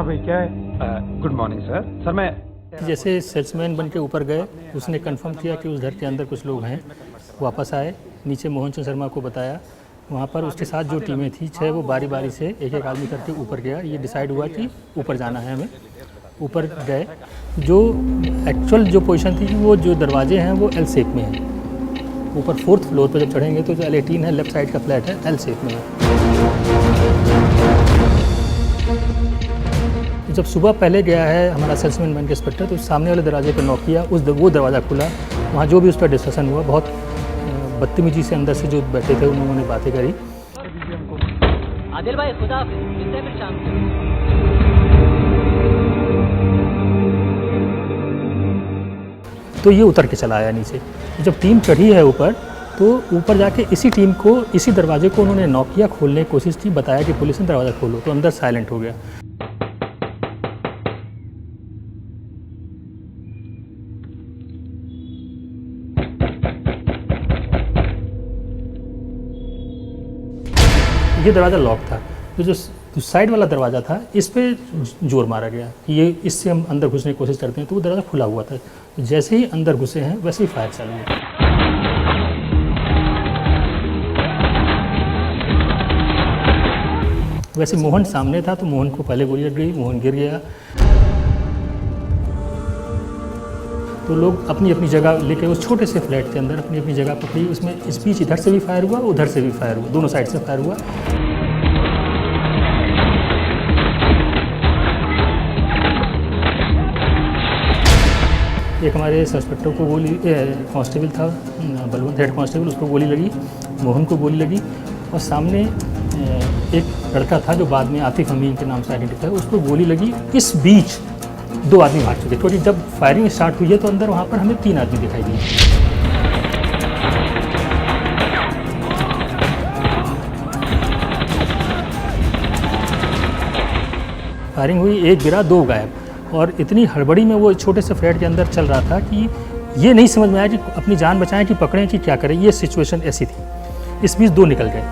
भाई क्या है? Good morning sir. सर मैं जैसे सेल्समैन बन के ऊपर गए, उसने कंफर्म किया कि उस घर के अंदर कुछ लोग हैं। वापस आए, नीचे मोहन चंद शर्मा को बताया। वहाँ पर उसके साथ जो टीमें थी 6, वो बारी बारी से एक एक आदमी करके ऊपर गया। ये डिसाइड हुआ कि ऊपर जाना है हमें। ऊपर गए, जो एक्चुअल जो पोजीशन थी वो जो दरवाजे हैं वो एल शेप में हैं। ऊपर 4th फ्लोर पर जब चढ़ेंगे तो जो L18 है, लेफ्ट साइड का फ्लैट है, एल शेप में है। जब सुबह पहले गया है हमारा सेल्समैन बन के इंस्पेक्टर, तो सामने वाले दरवाजे पर नॉक किया, वो दरवाज़ा खुला। वहाँ जो भी उस पर डिस्कशन हुआ, बहुत बदतमीजी से अंदर से जो बैठे थे उन्होंने बातें करी। आदिल भाई खुदा मिलते हैं फिर शाम को। तो ये उतर के चला आया नीचे। जब टीम चढ़ी है ऊपर, तो ऊपर जाके इसी टीम को, इसी दरवाजे को उन्होंने नॉक किया, खोलने की कोशिश की, बताया कि पुलिस ने दरवाज़ा खोलो, तो अंदर साइलेंट हो गया। ये दरवाज़ा लॉक था, तो जो साइड वाला दरवाज़ा था इस पे जोर मारा गया कि ये इससे हम अंदर घुसने की कोशिश करते हैं, तो वो दरवाज़ा खुला हुआ था। तो जैसे ही अंदर घुसे हैं वैसे ही फायर चालू हुआ। वैसे मोहन सामने था, तो मोहन को पहले गोली लग गई, मोहन गिर गया। तो लोग अपनी अपनी जगह लेके उस छोटे से फ्लैट के अंदर अपनी अपनी जगह पकड़ी। उसमें स्पीच इधर से भी फायर हुआ, उधर से भी फायर हुआ, दोनों साइड से फायर हुआ। एक हमारे इंस्पेक्टर को गोली, कांस्टेबल था बलवंत, हेड कांस्टेबल, उसको गोली लगी, मोहन को गोली लगी। और सामने एक लड़का था जो बाद में आतिफ अमीन के नाम से आइडेंटिफाई, उसको गोली लगी। इस बीच 2 आदमी भाग चुके, क्योंकि जब फायरिंग स्टार्ट हुई है तो अंदर वहाँ पर हमें 3 आदमी दिखाई दिए। फायरिंग हुई, एक गिरा, 2 गायब। और इतनी हड़बड़ी में वो छोटे से फ्लैट के अंदर चल रहा था कि ये नहीं समझ में आया कि अपनी जान बचाएं कि पकड़ें कि क्या करें। ये सिचुएशन ऐसी थी। इस बीच 2 निकल गए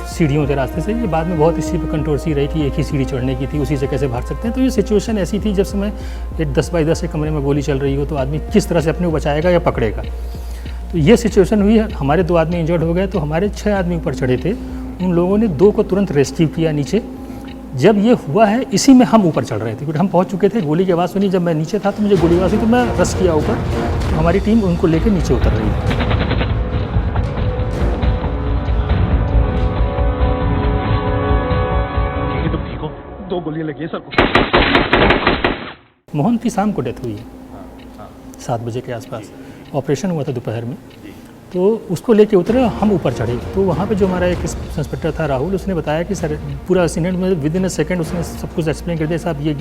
सीढ़ियों के रास्ते से। ये बाद में बहुत इसी पर कंट्रोवर्सी रही कि एक ही सीढ़ी चढ़ने की थी, उसी से कैसे भाग सकते हैं। तो ये सिचुएशन ऐसी थी, जब समय एक 10 बाई 10 के कमरे में गोली चल रही हो, तो आदमी किस तरह से अपने को बचाएगा या पकड़ेगा। तो ये सिचुएशन हुई। हमारे 2 आदमी इंजर्ड हो गए, तो हमारे 6 आदमी ऊपर चढ़े थे। उन लोगों ने 2 को तुरंत रेस्क्यू किया नीचे। जब ये हुआ है, इसी में हम ऊपर चढ़ रहे थे, क्योंकि हम पहुंच चुके थे। गोली की आवाज़ सुनी, जब मैं नीचे था तो मुझे गोली आवाज़ हुई, तो मैं रश किया ऊपर। तो हमारी टीम उनको लेकर नीचे उतर रही है। दो गोलियां लगी है सर को। मोहन की शाम को डेथ हुई है 7 बजे के आसपास। ऑपरेशन हुआ था दोपहर में, तो उसको लेके उतरे, हम ऊपर चढ़े। तो वहाँ पे जो हमारा एक इंस्पेक्टर था राहुल, उसने बताया कि सर पूरा इंसिडेंट में विदिन अ सेकेंड उसने सब कुछ एक्सप्लेन कर दिया। साहब ये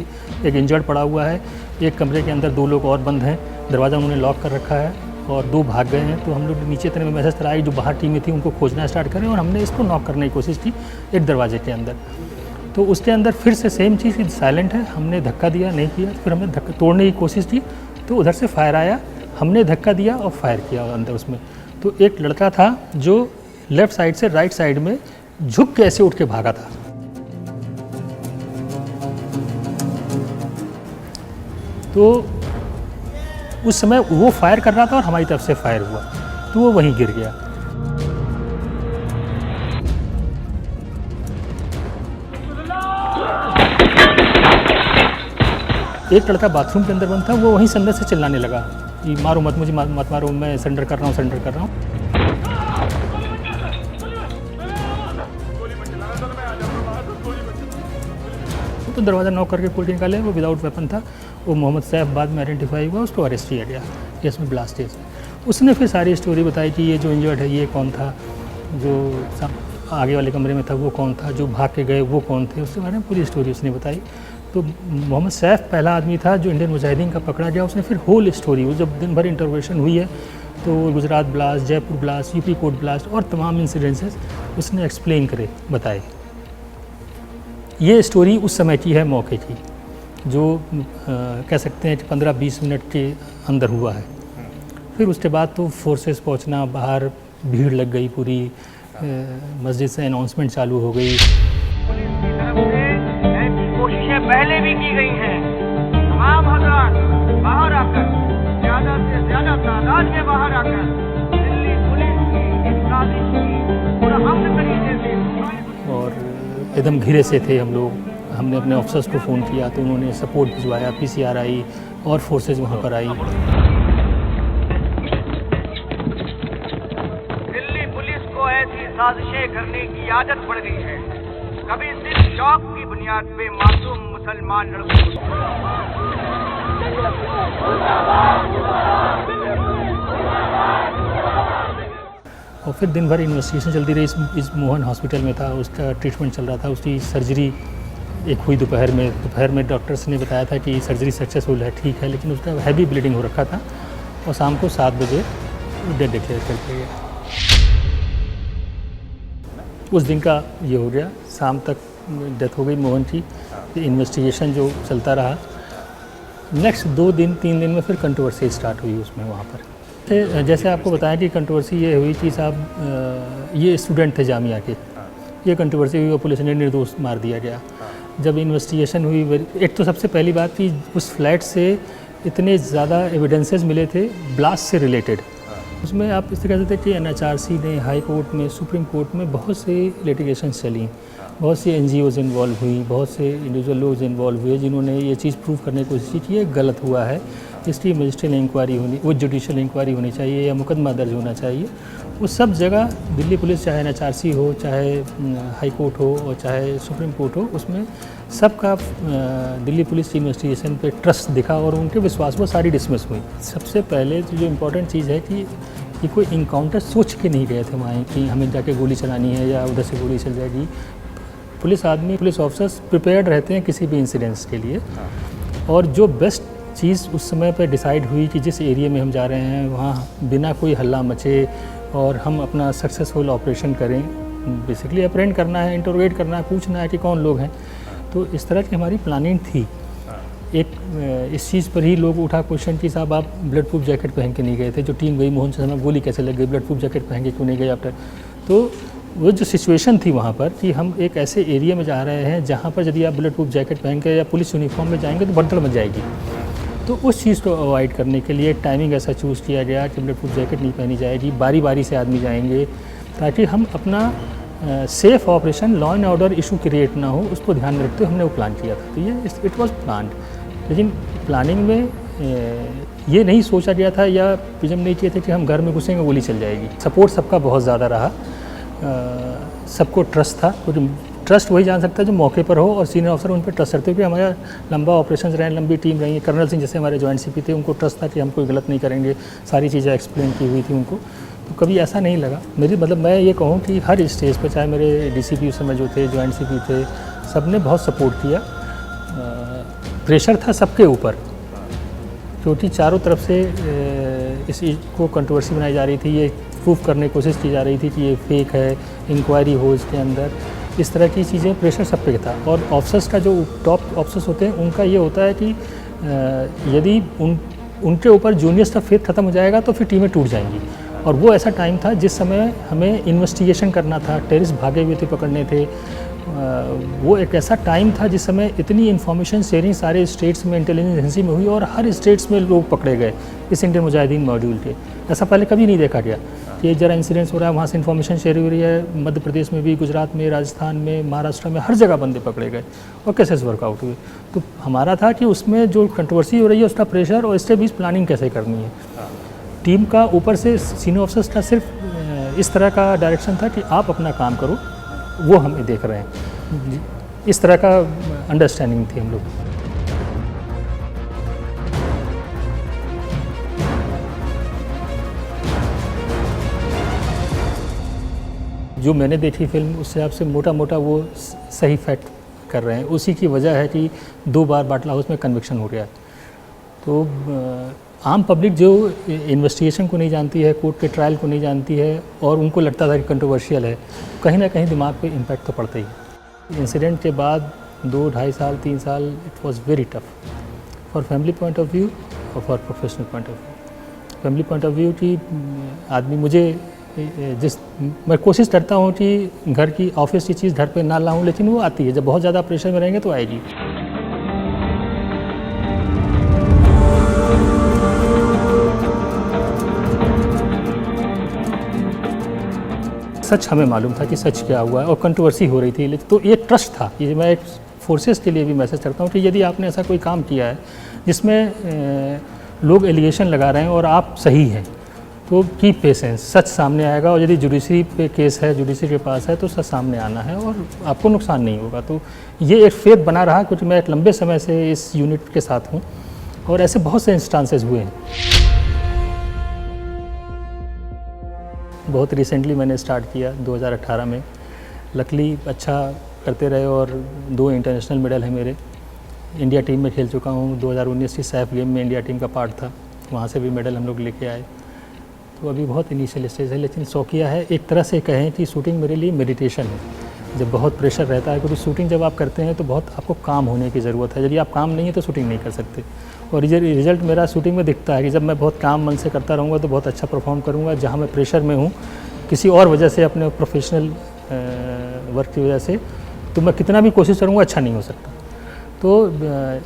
एक इंजर्ड पड़ा हुआ है, एक कमरे के अंदर 2 लोग और बंद हैं, दरवाज़ा उन्होंने लॉक कर रखा है और 2 भाग गए हैं। तो हम लोग नीचे इतने में मैसेज चलाया, जो बाहर टीमें थी उनको खोजना स्टार्ट करें, और हमने इसको नॉक करने की कोशिश की एक दरवाजे के अंदर। तो उसके अंदर फिर से सेम चीज़, साइलेंट है। हमने धक्का दिया, नहीं किया। फिर हमने धक्का तोड़ने की कोशिश की, तो उधर से फायर आया। हमने धक्का दिया और फायर किया अंदर उसमें। तो एक लड़का था जो लेफ़्ट साइड से राइट साइड में झुक के ऐसे उठ के भागा था। तो उस समय वो फायर कर रहा था और हमारी तरफ से फायर हुआ, तो वो वहीं गिर गया। एक लड़का बाथरूम के अंदर बंद था, वो वहीं से अंदर से चिल्लाने लगा कि मारो मत, मुझे मत मारो, मैं सरेंडर कर रहा हूँ, सरेंडर कर रहा हूँ। तो दरवाज़ा नॉक करके गोली निकाले, वो विदाउट वेपन था। वो मोहम्मद सैफ बाद में आइडेंटिफाई हुआ, उसको अरेस्ट किया गया केस में ब्लास्टेज। उसने फिर सारी स्टोरी बताई कि ये जो इंजर्ड है ये कौन था, जो आगे वाले कमरे में था वो कौन था, जो भाग के गए वो कौन थे, उसके बारे में पूरी स्टोरी उसने बताई। तो मोहम्मद सैफ पहला आदमी था जो इंडियन मुजाहिदीन का पकड़ा गया। उसने फिर होल स्टोरी, वो जब दिन भर इंटरोगेशन हुई है, तो Gujarat blast, Jaipur blast, UP court blast और तमाम इंसिडेंसेस उसने एक्सप्लेन करे, बताए। ये स्टोरी उस समय की है, मौके की, जो कह सकते हैं कि 15-20 मिनट के अंदर हुआ है। फिर उसके बाद तो फोर्सेस पहुंचना, बाहर भीड़ लग गई पूरी, मस्जिद से अनाउंसमेंट चालू हो गई। कोशिशें पहले भी एकदम घिरे से थे हम लोग। हमने अपने ऑफिसर्स को फ़ोन किया तो उन्होंने सपोर्ट भिजवाया, पीसीआर आई और फोर्सेज वहाँ पर आई। दिल्ली पुलिस को ऐसी साजिशें करने की आदत पड़ गई है। कभी सिर्फ शौक की बुनियाद पे मासूम मुसलमान लड़कों और फिर दिन भर इन्वेस्टिगेशन चलती रही। इस मोहन हॉस्पिटल में था, उसका ट्रीटमेंट चल रहा था। उसकी सर्जरी एक हुई दोपहर में डॉक्टर्स ने बताया था कि सर्जरी सक्सेसफुल है, ठीक है, लेकिन उसका हैवी ब्लीडिंग हो रखा था और शाम को 7 बजे डेड डिक्लेयर करके गया। उस दिन का ये हो गया, शाम तक डेथ हो गई मोहन की। इन्वेस्टिगेशन जो चलता रहा, नेक्स्ट 2-3 दिन में फिर कंट्रोवर्सी स्टार्ट हुई उसमें वहाँ पर। जैसे आपको बताया कि कंट्रोवर्सी ये हुई कि साहब ये स्टूडेंट थे जामिया के, ये कंट्रोवर्सी हुई और पुलिस ने निर्दोष मार दिया गया। जब इन्वेस्टिगेशन हुई, एक तो सबसे पहली बात कि उस फ्लैट से इतने ज़्यादा एविडेंसेस मिले थे ब्लास्ट से रिलेटेड। उसमें आप इस तरह कहते थे कि एनएचआरसी ने, हाई कोर्ट में, सुप्रीम कोर्ट में बहुत से लिटिगेशन चली, बहुत सी एनजीओज़ इन्वॉल्व हुई, बहुत से इंडिविजुअल लोग इन्वॉल्व हुए जिन्होंने ये चीज़ प्रूव करने की कोशिश की कि ये गलत हुआ है, इसकी मजिस्ट्रियल इंक्वायरी होनी, वो जुडिशियल इंक्वायरी होनी चाहिए या मुकदमा दर्ज होना चाहिए। वो सब जगह दिल्ली पुलिस, चाहे एनएचआरसी हो, चाहे हाई कोर्ट हो और चाहे सुप्रीम कोर्ट हो, उसमें सबका दिल्ली पुलिस की इन्वेस्टिगेशन पे ट्रस्ट दिखा और उनके विश्वास वो सारी डिसमिस हुई। सबसे पहले जो इम्पोर्टेंट चीज़ है कि कोई इनकाउंटर सोच के नहीं गए थे वहाँ कि हमें जाके गोली चलानी है या उधर से गोली चल जाएगी। पुलिस ऑफिसर्स प्रिपेयर्ड रहते हैं किसी भी इंसिडेंट्स के लिए, और जो बेस्ट चीज़ उस समय पर डिसाइड हुई कि जिस एरिया में हम जा रहे हैं वहाँ बिना कोई हल्ला मचे और हम अपना सक्सेसफुल ऑपरेशन करें। बेसिकली अप्रेंड करना है, इंटरोगेट करना है, पूछना है कि कौन लोग हैं। तो इस तरह की हमारी प्लानिंग थी। एक इस चीज़ पर ही लोग उठा क्वेश्चन कि साहब आप ब्लड प्रूफ जैकेट पहन के नहीं गए थे, जो टीम गई मोहन से हमें गोली कैसे लग गई, ब्लड प्रूफ जैकेट पहन के क्यों नहीं गए आफ्टर। तो वो जो सिचुएशन थी वहाँ पर कि हम एक ऐसे एरिया में जा रहे हैं जहाँ पर यदि आप ब्लड प्रूफ जैकेट पहन के या पुलिस यूनिफॉर्म में जाएंगे तो भगदड़ मच जाएगी। तो उस चीज़ को अवॉइड करने के लिए टाइमिंग ऐसा चूज़ किया गया कि ब्लड प्रूफ जैकेट नहीं पहनी जाएगी, बारी बारी से आदमी जाएंगे ताकि हम अपना safe operation, law and order issue create ना हो, उसको ध्यान में रखते हुए हमने वो प्लान किया था। तो ये इट वाज प्लान्ड, लेकिन प्लानिंग में ये नहीं सोचा गया था या प्रिजम नहीं किए थे कि हम घर में घुसेंगे गोली चल जाएगी। सपोर्ट सबका बहुत ज़्यादा रहा, सबको ट्रस्ट था, क्योंकि ट्रस्ट वही जान सकता है जो मौके पर हो और सीनियर ऑफिसर उन पर ट्रस्ट करते, क्योंकि हमारा लंबा ऑपरेशन रहे, लंबी टीम रही है। कर्नल सिंह जैसे हमारे जॉइंट सीपी थे, उनको ट्रस्ट था कि हम कोई गलत नहीं करेंगे, सारी चीज़ें एक्सप्लेन की हुई थी उनको। तो कभी ऐसा नहीं लगा। मैं ये कहूँ कि हर स्टेज पर, चाहे मेरे डीसीपी उस समय जो थे, जॉइंट सीपी थे, सब ने बहुत सपोर्ट किया। प्रेशर था सबके ऊपर, क्योंकि चारों तरफ से इस चीज़ को कंट्रोवर्सी बनाई जा रही थी, ये प्रूफ करने की कोशिश की जा रही थी कि ये फेक है, इंक्वायरी हो इसके अंदर, इस तरह की चीज़ें। प्रेशर सब पे था। और ऑफिसर्स का जो टॉप ऑफिसर्स होते हैं उनका ये होता है कि यदि उनके ऊपर जूनियर्स का फेथ खत्म हो जाएगा तो फिर टीमें टूट जाएंगी। और वो ऐसा टाइम था जिस समय हमें इन्वेस्टिगेशन करना था, टेररिस्ट भागे हुए थे, पकड़ने थे। वो एक ऐसा टाइम था जिस समय इतनी इन्फॉर्मेशन शेयरिंग सारे स्टेट्स में इंटेलिजेंस एजेंसी में हुई और हर स्टेट्स में लोग पकड़े गए इस इंडियन मुजाहिदीन मॉड्यूल के। ऐसा पहले कभी नहीं देखा गया कि एक जरा इंसिडेंस हो रहा है, वहाँ से इन्फॉर्मेशन शेयर हो रही है। मध्य प्रदेश में भी, गुजरात में, राजस्थान में, महाराष्ट्र में, हर जगह बंदे पकड़े गए और केसेस वर्कआउट हुए। तो हमारा था कि उसमें जो कंट्रोवर्सी हो रही है उसका प्रेशर और इससे बीच प्लानिंग कैसे करनी है। टीम का ऊपर से सीनियर ऑफिसर्स का सिर्फ इस तरह का डायरेक्शन था कि आप अपना काम करो, वो हमें देख रहे हैं। इस तरह का अंडरस्टैंडिंग थी हम लोग। जो मैंने देखी फिल्म, उससे आपसे मोटा मोटा वो सही फैक्ट कर रहे हैं। उसी की वजह है कि 2 बार बाटला हाउस में कन्विक्शन हो गया। तो आम पब्लिक जो इन्वेस्टिगेशन को नहीं जानती है, कोर्ट के ट्रायल को नहीं जानती है और उनको लगता था कि कंट्रोवर्शियल है, कहीं ना कहीं दिमाग पे इम्पैक्ट तो पड़ता ही है। इंसिडेंट के बाद 2, 2.5 साल, 3 साल it was very tough for family point of view और for professional point of view. Family point of view की आदमी, मैं कोशिश करता हूँ कि घर की, ऑफिस की चीज़ घर पे ना लाऊं, लेकिन वो आती है। जब बहुत ज़्यादा प्रेशर में रहेंगे तो आएगी। सच हमें मालूम था कि सच क्या हुआ है और कंट्रोवर्सी हो रही थी, लेकिन तो ये ट्रस्ट था। ये मैं एक फोर्सेस के लिए भी मैसेज करता हूँ कि यदि आपने ऐसा कोई काम किया है जिसमें लोग एलिगेशन लगा रहे हैं और आप सही हैं, तो कीप पेशेंस, सच सामने आएगा। और यदि जुडिशरी पे केस है, जुडिशरी के पास है, तो सच सामने आना है और आपको नुकसान नहीं होगा। तो ये एक फेथ बना रहा, क्योंकि मैं एक लंबे समय से इस यूनिट के साथ हूँ और ऐसे बहुत से इंस्टांसेस हुए हैं। बहुत रिसेंटली मैंने स्टार्ट किया 2018 में, लकली अच्छा करते रहे और 2 इंटरनेशनल मेडल हैं मेरे। इंडिया टीम में खेल चुका हूँ, 2019 की सैफ गेम में इंडिया टीम का पार्ट था, वहाँ से भी मेडल हम लोग लेके आए। तो अभी बहुत इनिशियल स्टेज है, लेकिन शौकिया है। एक तरह से कहें कि शूटिंग मेरे लिए मेडिटेशन है। जब बहुत प्रेशर रहता है, क्योंकि शूटिंग जब आप करते हैं तो बहुत आपको काम होने की ज़रूरत है। यदि आप काम नहीं है तो शूटिंग नहीं कर सकते। और रिजल्ट मेरा शूटिंग में दिखता है कि जब मैं बहुत काम मन से करता रहूँगा तो बहुत अच्छा परफॉर्म करूँगा। जहाँ मैं प्रेशर में हूँ किसी और वजह से, अपने प्रोफेशनल वर्क की वजह से, तो मैं कितना भी कोशिश करूँगा अच्छा नहीं हो सकता। तो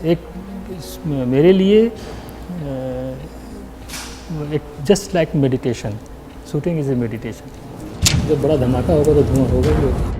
एक मेरे लिए एक just like meditation, shooting is a meditation. जब बड़ा धमाका होगा तो धुआं होगा ही होगा।